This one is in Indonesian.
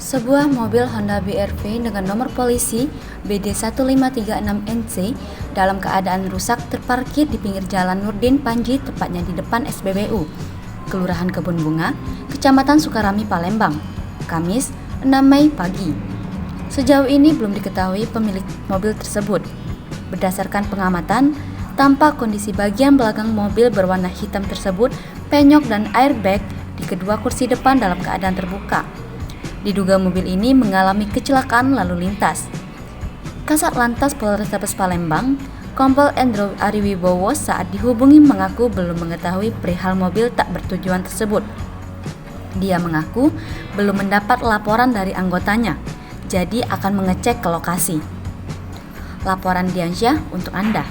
Sebuah mobil Honda BR-V dengan nomor polisi BD1536NC dalam keadaan rusak terparkir di pinggir jalan Nurdin Panji, tepatnya di depan SPBU, Kelurahan Kebun Bunga, Kecamatan Sukarami, Palembang, Kamis 6 Mei pagi. Sejauh ini belum diketahui pemilik mobil tersebut. Berdasarkan pengamatan, tampak kondisi bagian belakang mobil berwarna hitam tersebut penyok dan airbag di kedua kursi depan dalam keadaan terbuka. Diduga mobil ini mengalami kecelakaan lalu lintas. Kasat Lantas Polrestabes Palembang, Kompol Endro Ariwibowo saat dihubungi mengaku belum mengetahui perihal mobil tak bertujuan tersebut. Dia mengaku belum mendapat laporan dari anggotanya, jadi akan mengecek ke lokasi. Laporan Diansyah untuk Anda.